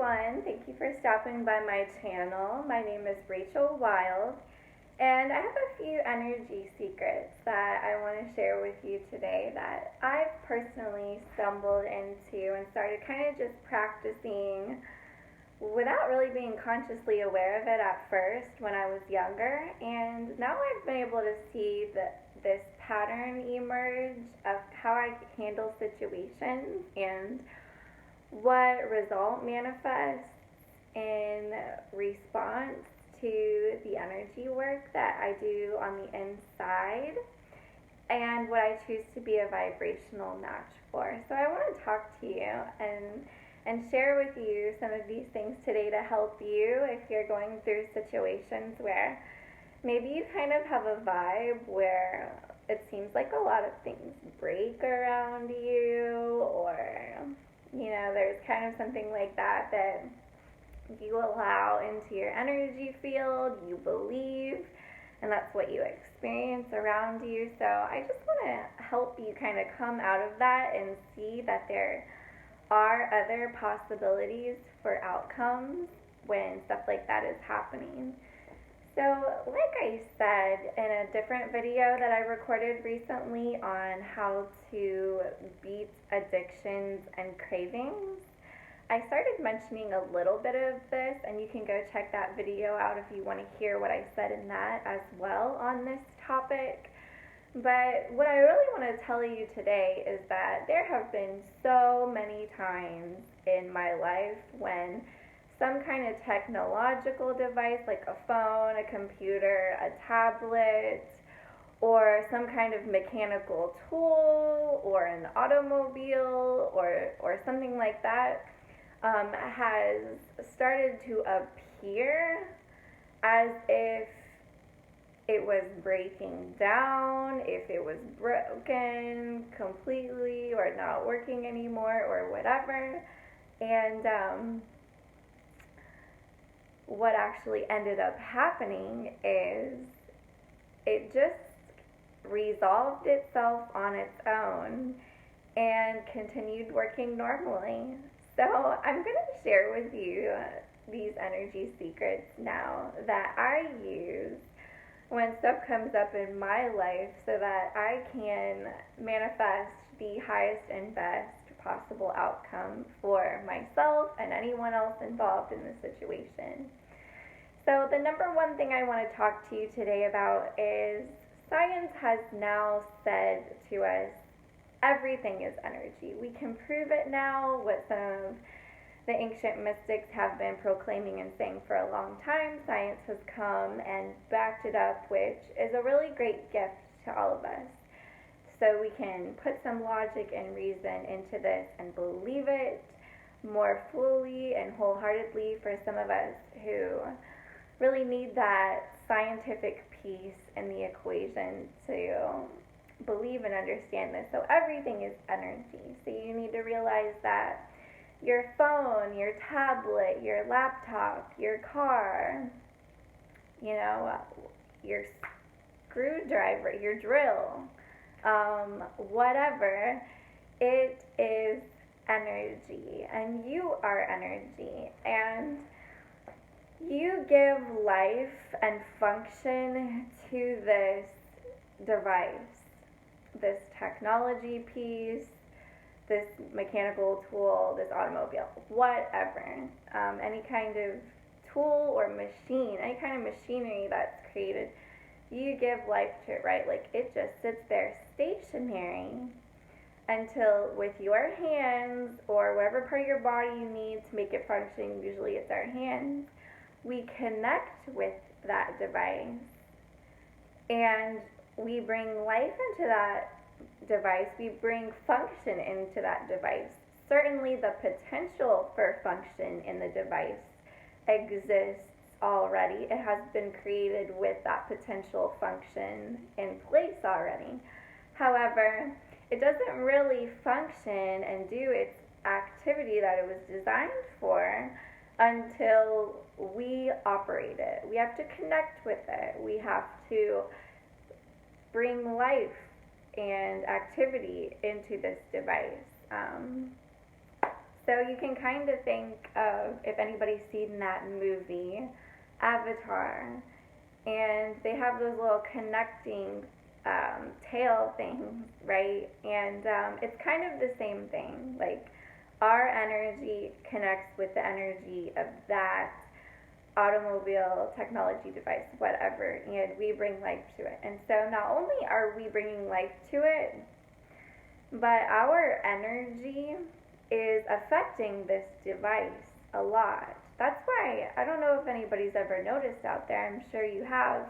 everyone. Thank you for stopping by my channel. My name is Rachel Wild, and I have a few energy secrets that I want to share with you today that I've personally stumbled into and started kind of just practicing without really being consciously aware of it at first when I was younger. And now I've been able to see this pattern emerge of how I handle situations and what result manifests in response to the energy work that I do on the inside and what I choose to be a vibrational match for. So I want to talk to you and share with you some of these things today to help you if you're going through situations where maybe you kind of have a vibe where it seems like a lot of things break around you, or there's kind of something like that you allow into your energy field, you believe, and that's what you experience around you. So I just want to help you kind of come out of that and see that there are other possibilities for outcomes when stuff like that is happening. So, like I said in a different video that I recorded recently on how to beat addictions and cravings, I started mentioning a little bit of this, and you can go check that video out if you want to hear what I said in that as well on this topic. But what I really want to tell you today is that there have been so many times in my life when some kind of technological device like a phone, a computer, a tablet, or some kind of mechanical tool or an automobile or something like that has started to appear as if it was breaking down, if it was broken completely or not working anymore or whatever. And what actually ended up happening is it just resolved itself on its own and continued working normally. So I'm going to share with you these energy secrets now that I use when stuff comes up in my life so that I can manifest the highest and best possible outcome for myself and anyone else involved in the situation. So the number one thing I want to talk to you today about is science has now said to us everything is energy. We can prove it now, what some of the ancient mystics have been proclaiming and saying for a long time. Science has come and backed it up, which is a really great gift to all of us. So we can put some logic and reason into this and believe it more fully and wholeheartedly for some of us who really need that scientific piece in the equation to believe and understand this. So everything is energy. So you need to realize that your phone, your tablet, your laptop, your car, your screwdriver, your drill, whatever, it is energy, and you are energy, and you give life and function to this device, this technology piece, this mechanical tool, this automobile, whatever, any kind of tool or machine, any kind of machinery that's created, you give life to it, right? Like it just sits there stationary until with your hands or whatever part of your body you need to make it function, usually it's our hands, we connect with that device and we bring life into that device, we bring function into that device. Certainly the potential for function in the device exists already. It has been created with that potential function in place already. However, it doesn't really function and do its activity that it was designed for until we operate it. We have to connect with it. We have to bring life and activity into this device. So you can kind of think of, if anybody's seen that movie, Avatar, and they have those little connecting tail things, right? And it's kind of the same thing. Like, our energy connects with the energy of that automobile, technology device, whatever, and we bring life to it. And so not only are we bringing life to it, but our energy is affecting this device a lot. That's why, I don't know if anybody's ever noticed out there, I'm sure you have,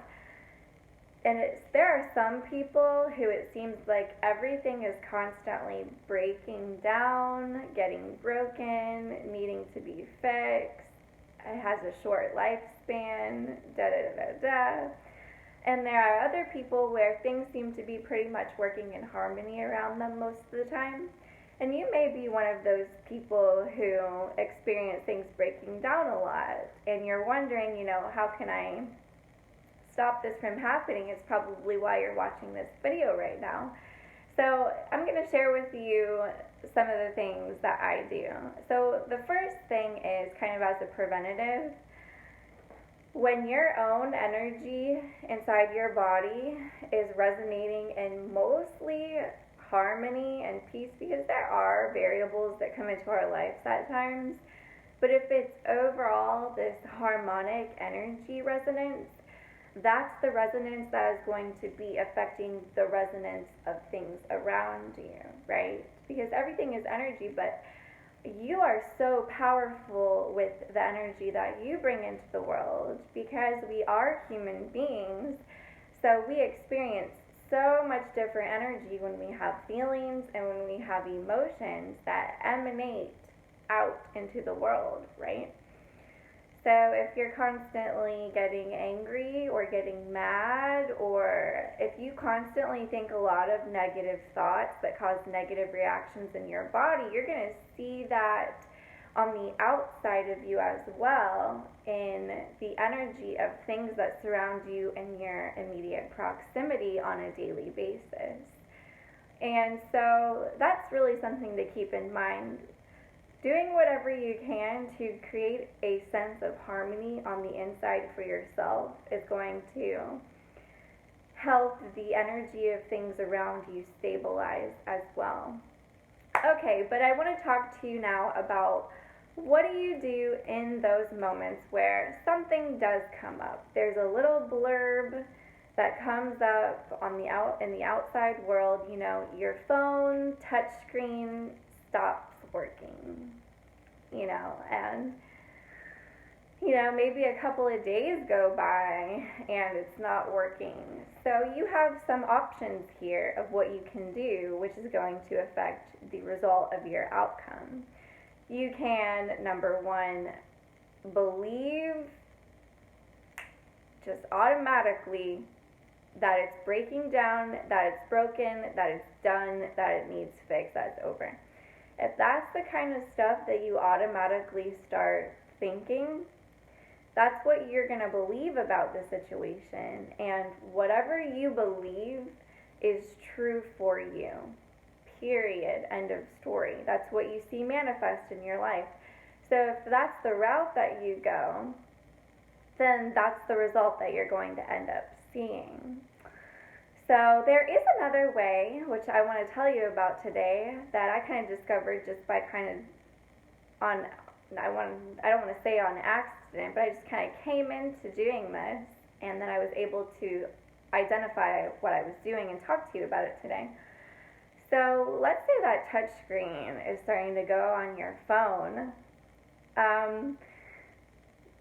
and there are some people who it seems like everything is constantly breaking down, getting broken, needing to be fixed. It has a short lifespan, da da da da da. And there are other people where things seem to be pretty much working in harmony around them most of the time. And you may be one of those people who experience things breaking down a lot, and you're wondering, how can I stop this from happening? It's probably why you're watching this video right now. So I'm going to share with you some of the things that I do. So the first thing is kind of as a preventative. When your own energy inside your body is resonating in mostly harmony and peace, because there are variables that come into our lives at times, but if it's overall this harmonic energy resonance, that's the resonance that is going to be affecting the resonance of things around you, right? Because everything is energy, but you are so powerful with the energy that you bring into the world, because we are human beings, so we experience so much different energy when we have feelings and when we have emotions that emanate out into the world, right? So if you're constantly getting angry or getting mad, or if you constantly think a lot of negative thoughts that cause negative reactions in your body, you're going to see that on the outside of you as well, in the energy of things that surround you in your immediate proximity on a daily basis. And so that's really something to keep in mind. Doing whatever you can to create a sense of harmony on the inside for yourself is going to help the energy of things around you stabilize as well. Okay, but I want to talk to you now about, what do you do in those moments where something does come up? There's a little blurb that comes up in the outside world, your phone touchscreen stops working, and maybe a couple of days go by and it's not working. So you have some options here of what you can do, which is going to affect the result of your outcome. You can, number one, believe just automatically that it's breaking down, that it's broken, that it's done, that it needs fixed, that it's over. If that's the kind of stuff that you automatically start thinking, that's what you're going to believe about the situation. And whatever you believe is true for you. Period. End of story. That's what you see manifest in your life. So if that's the route that you go, then that's the result that you're going to end up seeing. So there is another way, which I want to tell you about today, that I kind of discovered just by I don't want to say on accident, but I just kind of came into doing this, and then I was able to identify what I was doing and talk to you about it today. So let's say that touch screen is starting to go on your phone. I'm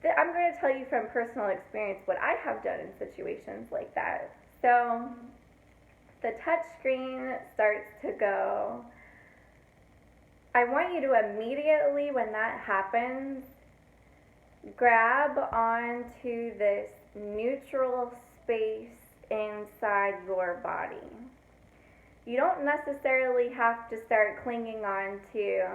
going to tell you from personal experience what I have done in situations like that. So the touch screen starts to go. I want you to immediately, when that happens, grab onto this neutral space inside your body. You don't necessarily have to start clinging on to,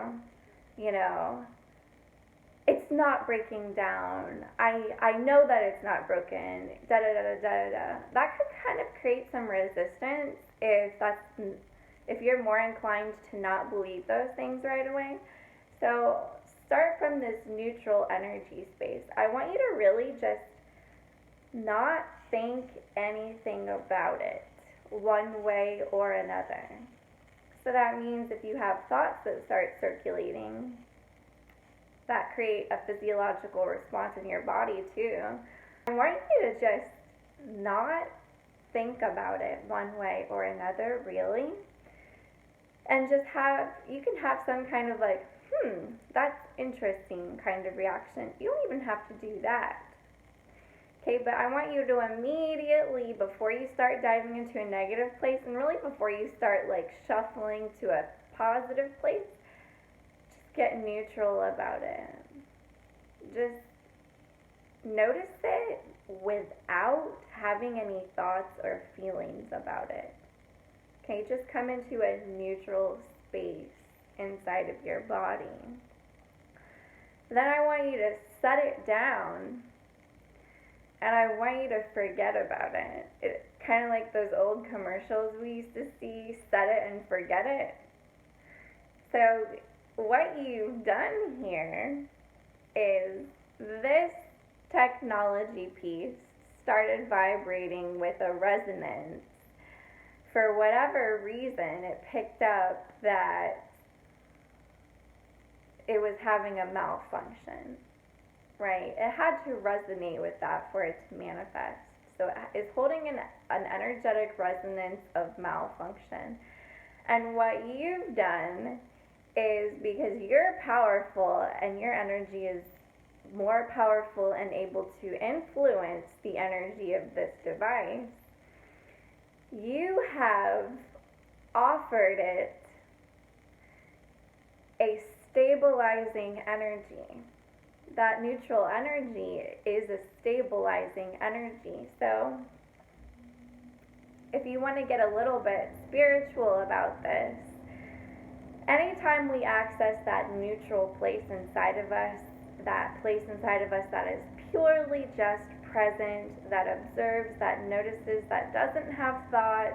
it's not breaking down. I know that it's not broken. Da da da da da da. That could kind of create some resistance if you're more inclined to not believe those things right away. So start from this neutral energy space. I want you to really just not think anything about it one way or another. So that means if you have thoughts that start circulating, that create a physiological response in your body too, I want you to just not think about it one way or another, really. And just you can have some kind of like, that's interesting kind of reaction. You don't even have to do that. Okay, but I want you to immediately, before you start diving into a negative place, and really before you start like shuffling to a positive place, just get neutral about it. Just notice it without having any thoughts or feelings about it. Okay, just come into a neutral space inside of your body. Then I want you to set it down, and I want you to forget about it. It's kind of like those old commercials we used to see, set it and forget it. So what you've done here is this technology piece started vibrating with a resonance. For whatever reason, it picked up that it was having a malfunction, right? It had to resonate with that for it to manifest. So it's holding an energetic resonance of malfunction. And what you've done is, because you're powerful and your energy is more powerful and able to influence the energy of this device, you have offered it a stabilizing energy. That neutral energy is a stabilizing energy. So if you want to get a little bit spiritual about this, anytime we access that neutral place inside of us, that place inside of us that is purely just present, that observes, that notices, that doesn't have thought,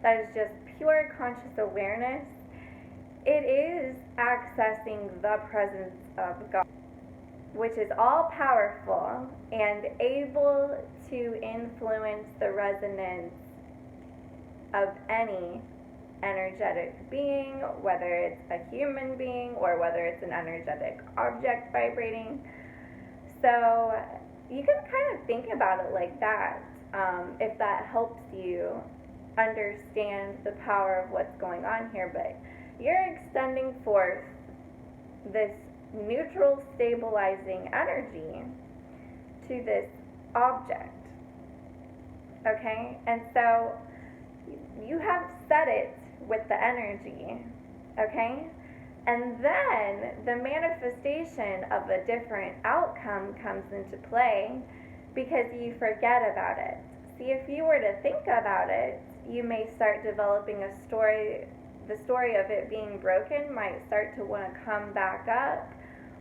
that is just pure conscious awareness, it is accessing the presence of God, which is all powerful and able to influence the resonance of any energetic being, whether it's a human being or whether it's an energetic object vibrating. So you can kind of think about it like that, if that helps you understand the power of what's going on here. But you're extending forth this neutral stabilizing energy to this object, okay? And so you have set it with the energy, okay? And then the manifestation of a different outcome comes into play because you forget about it. See, if you were to think about it, you may start developing a story. The story of it being broken might start to want to come back up,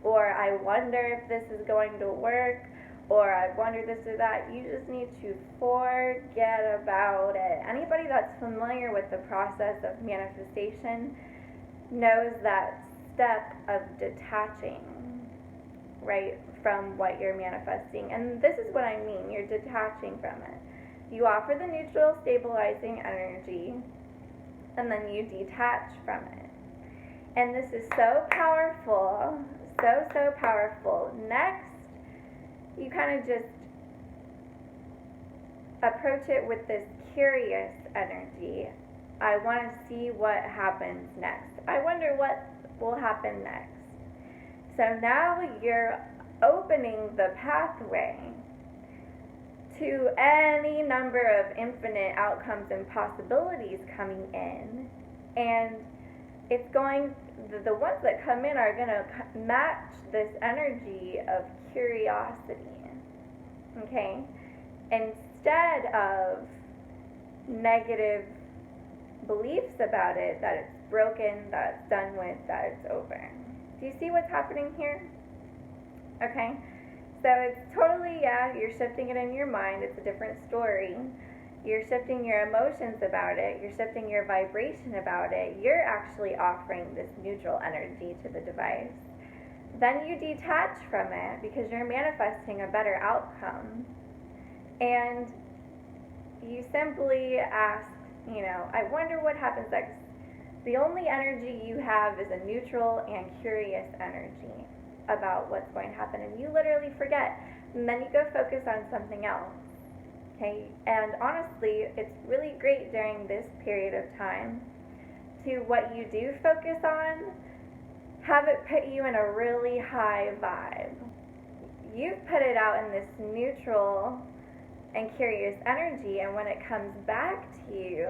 or I wonder if this is going to work, or I wonder this or that. You just need to forget about it. Anybody that's familiar with the process of manifestation knows that step of detaching, right, from what you're manifesting. And this is what I mean. You're detaching from it. You offer the neutral stabilizing energy, and then you detach from it. And this is so powerful, so powerful. Next, you kind of just approach it with this curious energy. I want to see what happens next. I wonder what will happen next. So now you're opening the pathway to any number of infinite outcomes and possibilities coming in. And it's going, the ones that come in are going to match this energy of curiosity, okay? Instead of negative beliefs about it, that it's broken, that it's done with, that it's over. Do you see what's happening here? Okay? So it's totally, you're shifting it in your mind. It's a different story. You're shifting your emotions about it. You're shifting your vibration about it. You're actually offering this neutral energy to the device. then you detach from it because you're manifesting a better outcome. And you simply ask, I wonder what happens next. The only energy you have is a neutral and curious energy about what's going to happen, and you literally forget. And then you go focus on something else. Okay? And honestly, it's really great during this period of time to what you do focus on, have it put you in a really high vibe. You've put it out in this neutral and curious energy, and when it comes back to you,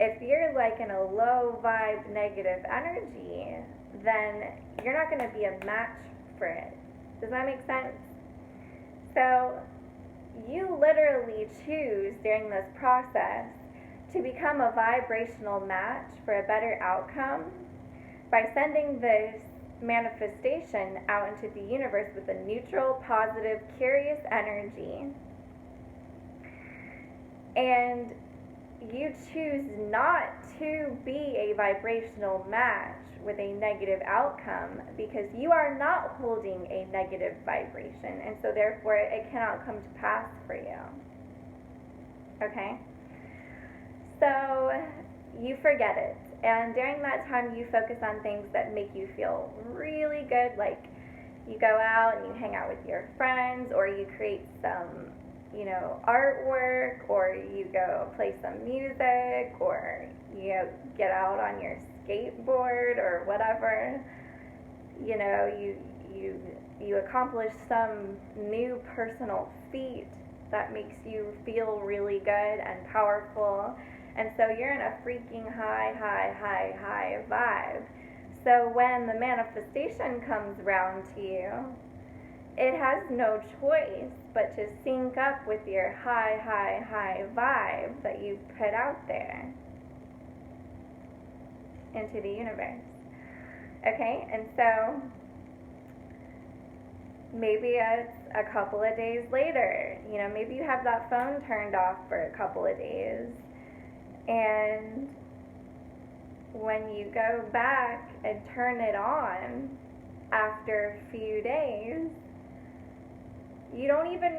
if you're like in a low vibe negative energy, then you're not going to be a match for it. Does that make sense? So you literally choose during this process to become a vibrational match for a better outcome by sending this manifestation out into the universe with a neutral, positive, curious energy. And you choose not to be a vibrational match with a negative outcome because you are not holding a negative vibration, and so therefore it cannot come to pass for you. Okay? So you forget it, and during that time you focus on things that make you feel really good, like you go out and you hang out with your friends, or you create some artwork, or you go play some music, or get out on your skateboard or whatever. You accomplish some new personal feat that makes you feel really good and powerful, and so you're in a freaking high vibe. So when the manifestation comes around to you, it has no choice but to sync up with your high vibe that you've put out there into the universe. Okay, and so maybe it's a couple of days later, maybe you have that phone turned off for a couple of days, and when you go back and turn it on after a few days, you don't even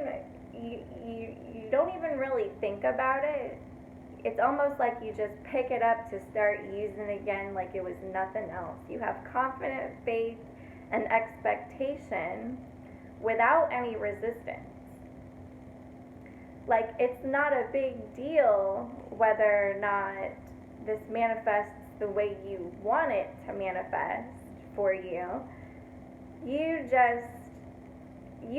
really think about it. It's almost like you just pick it up to start using it again like it was nothing else. You have confident faith and expectation without any resistance. Like, it's not a big deal whether or not this manifests the way you want it to manifest for you. You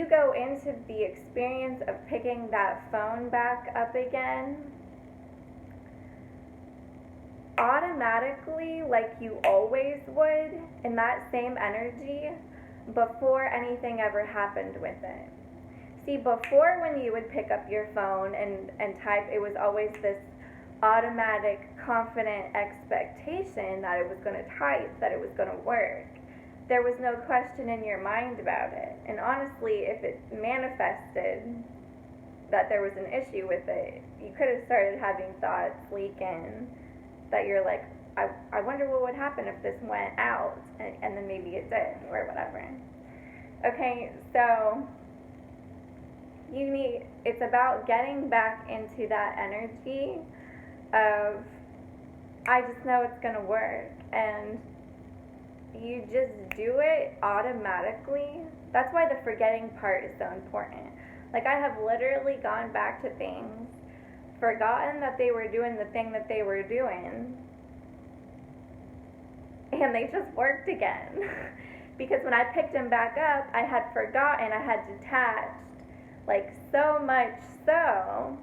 go into the experience of picking that phone back up again automatically, like you always would, in that same energy, before anything ever happened with it. See, before, when you would pick up your phone and type, it was always this automatic, confident expectation that it was going to type, that it was going to work. There was no question in your mind about it. And honestly, if it manifested that there was an issue with it, you could have started having thoughts leak in that you're like, I wonder what would happen if this went out, and then maybe it did, or whatever. Okay, so it's about getting back into that energy of, I just know it's going to work, and you just do it automatically. That's why the forgetting part is so important. Like, I have literally gone back to things, forgotten that they were doing the thing that they were doing, and they just worked again. Because when I picked them back up, I had forgotten, I had detached, like, so much so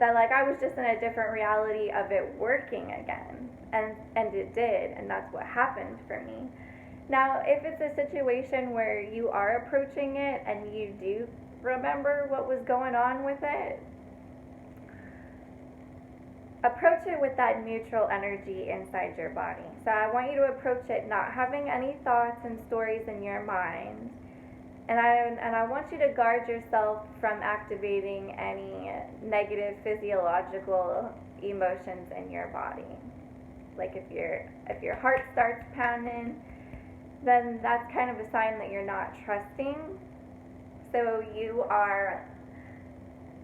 that, like, I was just in a different reality of it working again. And it did, and that's what happened for me. Now, if it's a situation where you are approaching it and you do remember what was going on with it, approach it with that neutral energy inside your body. So I want you to approach it not having any thoughts and stories in your mind. And I want you to guard yourself from activating any negative physiological emotions in your body. Like if your heart starts pounding, then that's kind of a sign that you're not trusting. So you are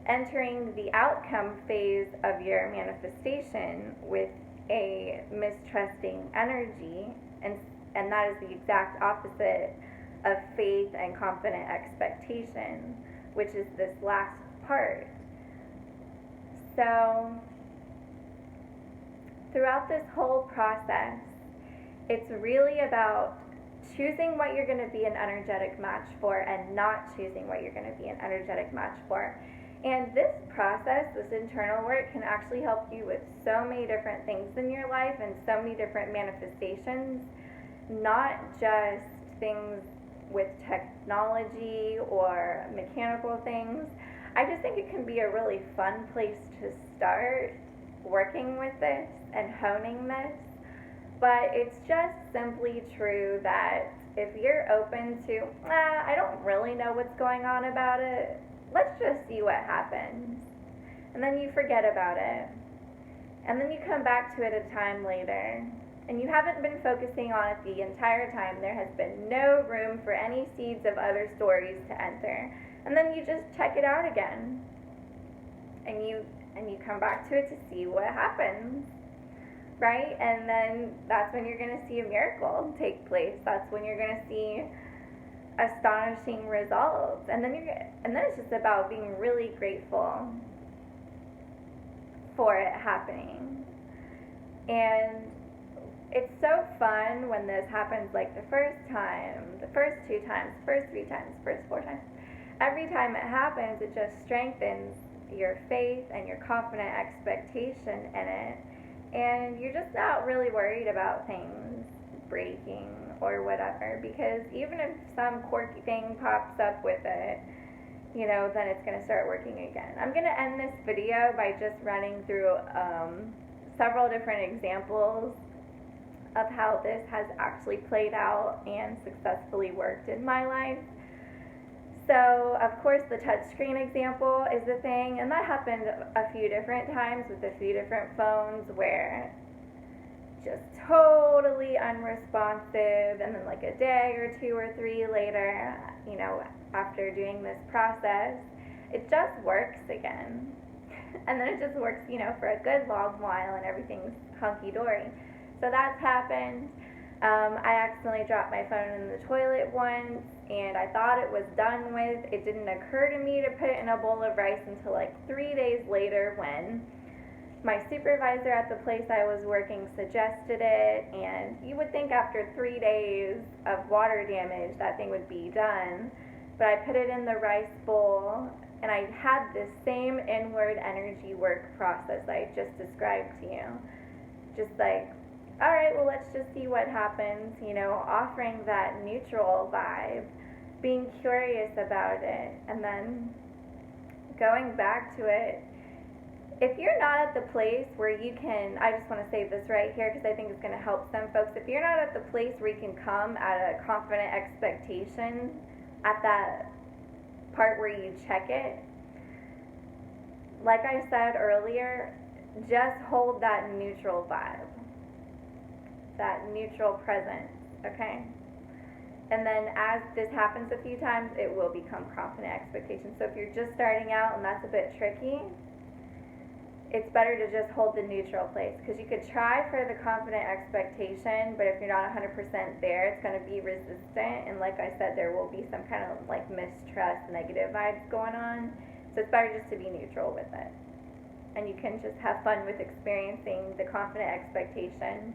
entering the outcome phase of your manifestation with a mistrusting energy, and that is the exact opposite of faith and confident expectation, which is this last part. So throughout this whole process, it's really about choosing what you're going to be an energetic match for and not choosing what you're going to be an energetic match for. And this process, this internal work, can actually help you with so many different things in your life and so many different manifestations, not just things with technology or mechanical things. I just think it can be a really fun place to start working with this and honing this. But it's just simply true that if you're open to, I don't really know what's going on about it, let's just see what happens. And then you forget about it. And then you come back to it a time later. And you haven't been focusing on it the entire time. There has been no room for any seeds of other stories to enter. And then you just check it out again. And you come back to it to see what happens. Right? And then that's when you're going to see a miracle take place. That's when you're going to see astonishing results. And then it's just about being really grateful for it happening. And it's so fun when this happens, like the first time, the first 2 times, first 3 times, first 4 times. Every time it happens, it just strengthens your faith and your confident expectation in it. And you're just not really worried about things breaking or whatever, because even if some quirky thing pops up with it, then it's going to start working again. I'm going to end this video by just running through several different examples of how this has actually played out and successfully worked in my life. So, of course, the touchscreen example is the thing, and that happened a few different times with a few different phones where just totally unresponsive, and then like a day or 2 or 3 later, after doing this process, it just works again. And then it just works, for a good long while, and everything's hunky-dory. So that's happened. I accidentally dropped my phone in the toilet once, and I thought it was done with. It didn't occur to me to put it in a bowl of rice until like 3 days later when my supervisor at the place I was working suggested it, and you would think after 3 days of water damage that thing would be done. But I put it in the rice bowl, and I had this same inward energy work process I just described to you. Just like, all right, well, let's just see what happens, offering that neutral vibe, being curious about it, and then going back to it. If you're not at the place where you can, I just want to say this right here because I think it's going to help some folks. If you're not at the place where you can come at a confident expectation at that part where you check it, like I said earlier, just hold that neutral vibe, that neutral presence, okay? And then as this happens a few times, it will become confident expectation. So if you're just starting out and that's a bit tricky, it's better to just hold the neutral place, because you could try for the confident expectation, but if you're not 100% there, it's going to be resistant, and like I said, there will be some kind of like mistrust, negative vibes going on. So it's better just to be neutral with it, and you can just have fun with experiencing the confident expectation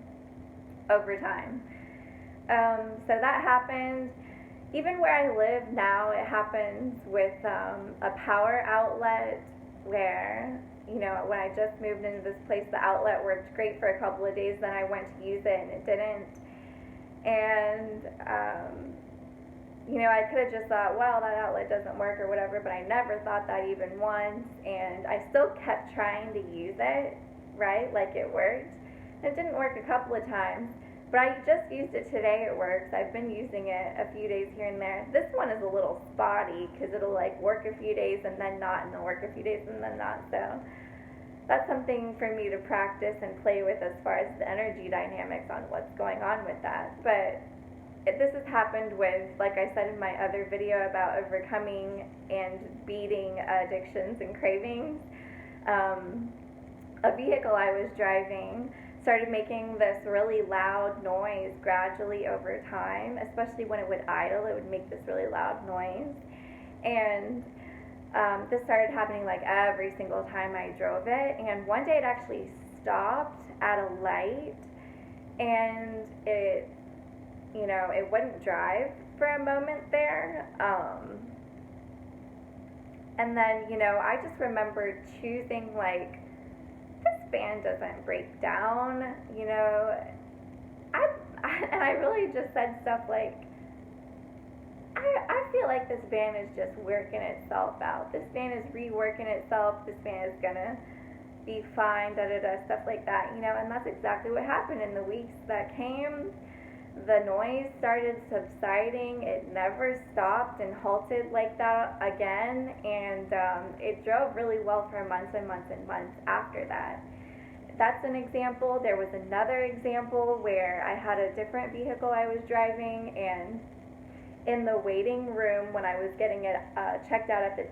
over time. So that happened. Even where I live now, it happens with a power outlet where, when I just moved into this place, the outlet worked great for a couple of days, then I went to use it and it didn't. And, I could have just thought, well, that outlet doesn't work or whatever, but I never thought that even once, and I still kept trying to use it, right, like it worked. It didn't work a couple of times, but I just used it today, it works. I've been using it a few days here and there. This one is a little spotty, because it'll like work a few days and then not, and then work a few days and then not, so that's something for me to practice and play with as far as the energy dynamics on what's going on with that. But this has happened with, like I said in my other video about overcoming and beating addictions and cravings. A vehicle I was driving started making this really loud noise gradually over time, especially when it would idle, it would make this really loud noise. And this started happening like every single time I drove it. And one day it actually stopped at a light, and it, it wouldn't drive for a moment there. And then, I just remembered choosing, like, this fan doesn't break down, and I really just said stuff like, I feel like this van is just working itself out. This van is reworking itself. This van is gonna be fine, stuff like that, and that's exactly what happened in the weeks that came. The noise started subsiding. It never stopped and halted like that again, and it drove really well for months and months and months after that. That's an example. There was another example where I had a different vehicle I was driving, and in the waiting room when I was getting it checked out at the